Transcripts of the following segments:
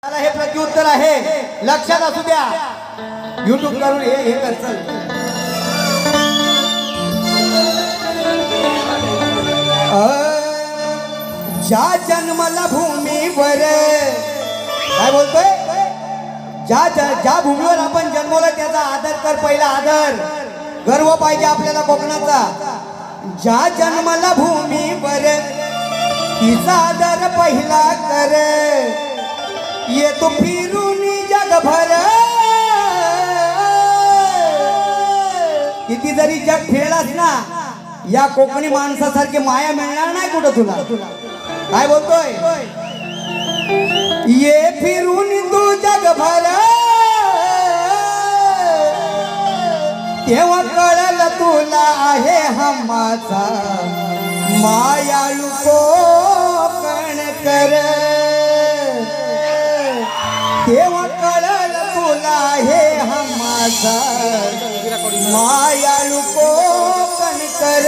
हे प्रत्युत्तर आहे, लक्षात असू द्या। YouTube करून हे कर चल। ज्या जन्मला भूमीवर काय बोलतोय, ज्या भूमीवर आपण जन्मलो त्याचा आदर कर, पहिला आदर गर्व पाहिजे आपल्याला कोकणाचा। ज्या जन्मला भूमीवर तिचा आदर पहिला कर, येतो फिरून जगभर। किती जरी जग फिरलास ना, या कोकणी माणसासारखी माया मिळणार नाही कुठं तुला। काय बोलतोय, ये फिरून तू जगभर, तेव्हा कळल तुला आहे हा माझा मायाळू कोकणकर। तेव्हा कळल तुला हे हा माझा मायाळू कोकणकर।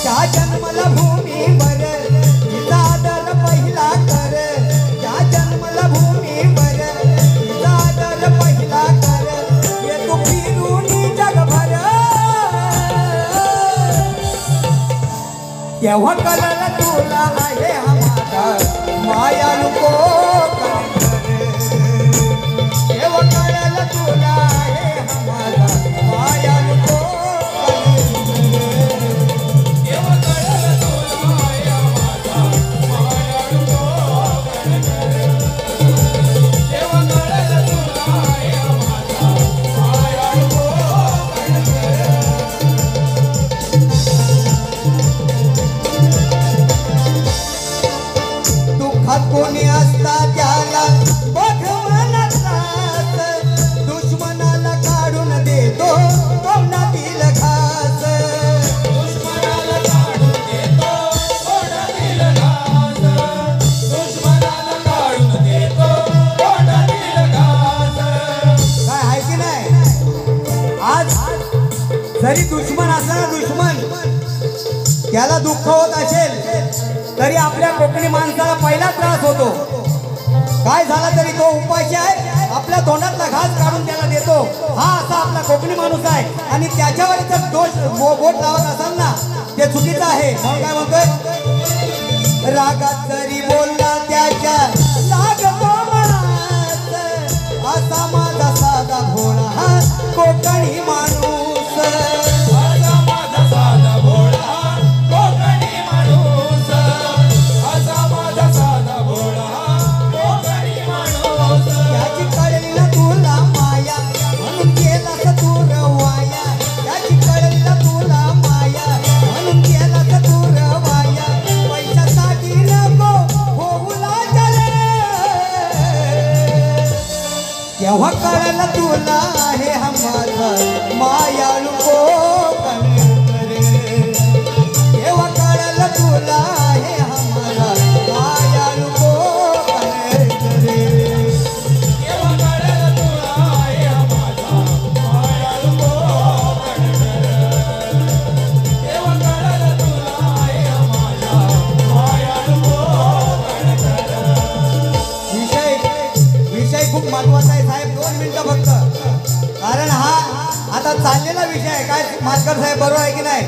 ज्या जन्मला भूमीवर तिचा आदर पहिला कर, ज्या जन्मला भूमीवर तिचा आदर पहिला कर, येतो फिरून जगभर, तेव्हा कळल तुला आहे हा माझा मायाळू कोकणकर। तेव्हा कळल तुला आहे हा माझा मायाळू कोकणकर। तेव्हा कळल तुला आहे हा माझा मायाळू कोकणकर। तेव्हा कळल तुला आहे हा माझा मायाळू कोकणकर। दुःखात कोणी असता त्याला बघ मनात, दुश्मनाला काढून देतो तोंडातील घास। दुश्मनाला काढून देतो तोंडातील घास, दुश्मनाला काढून देतो तोंडातील घास। काय आहे की नाही, आज जरी दुश्मन असला ना, दुश्मन त्याला दुःख होत असेल तरी आपल्या कोकणी माणसाला पहिला त्रास होतो। काय झाला तरी तो उपाशी आहे, आपल्या तोंडातला घास काढून त्याला देतो। हा असा आपला कोकणी माणूस आहे, आणि त्याच्यावर जर दोष बोट लावत असाल ना, ते चुकीचं आहे। म्हणून काय म्हणतोय, रागात जरी बोलला त्याच्या लागतो मनात, असा माझा साधा भोळा हा कोकणी माणूस। तेव्हा कळल तुला हे हा माझा मायाळू कोकणकर। तेव्हा कळल तुला हे हा माझा मायाळू कोकणकर। तेव्हा कळल तुला हे हा माझा मायाळू कोकणकर। तेव्हा कळल तुला हे हा माझा मायाळू कोकणकर। विषय खूप महत्वाचा आहे साहेब, 2 मिनिटं फक्त, कारण हा आता चाललेला विषय आहे। काय मास्टर साहेब, बरोबर आहे की नाही?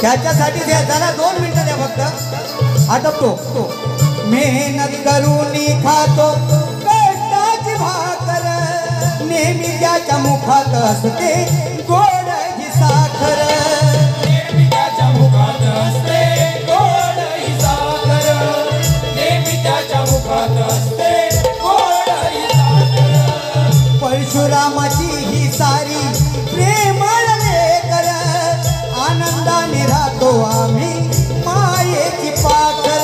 त्याच्यासाठी जरा 2 मिनिटं द्या फक्त, आटपतो। मेहनत करून खातो कष्टाची भाकर, नेहमी त्याच्या मुखात असते गोड ही साखर। नेहमी त्याच्या मुखात असते गोड ही साखर, नेहमी त्याच्या मुखात असते। परशुरामाची ही सारी प्रेमळ लेकर, आनंदाने राहतो आम्ही मायेची पाखर।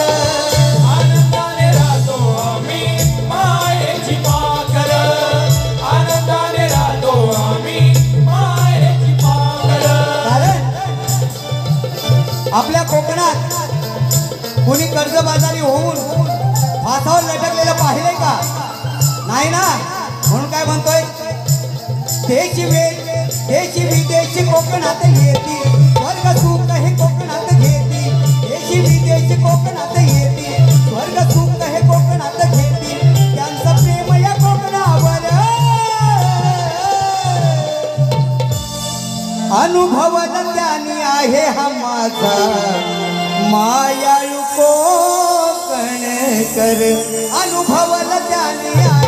आनंदाने राहतो आम्ही मायेची पाखर, आनंदाने राहतो आम्ही मायेची पाखर। कारण आपल्या कोकणात कोणी कर्जबाजारी होऊन फासावर लटकलेलं पाहिलंय का? नाही ना। म्हणून देशी विदेशी कोकणात येती स्वर्ग सुख हे कोकणात घेती देशी विदेशी कोकणात येती स्वर्ग सुख हे कोकणात घेती त्यांचं प्रेम या कोकणावर अनुभवलं त्यानी आहे हा माझा मायाळू कोकणकर अनुभवलं त्यानी आहे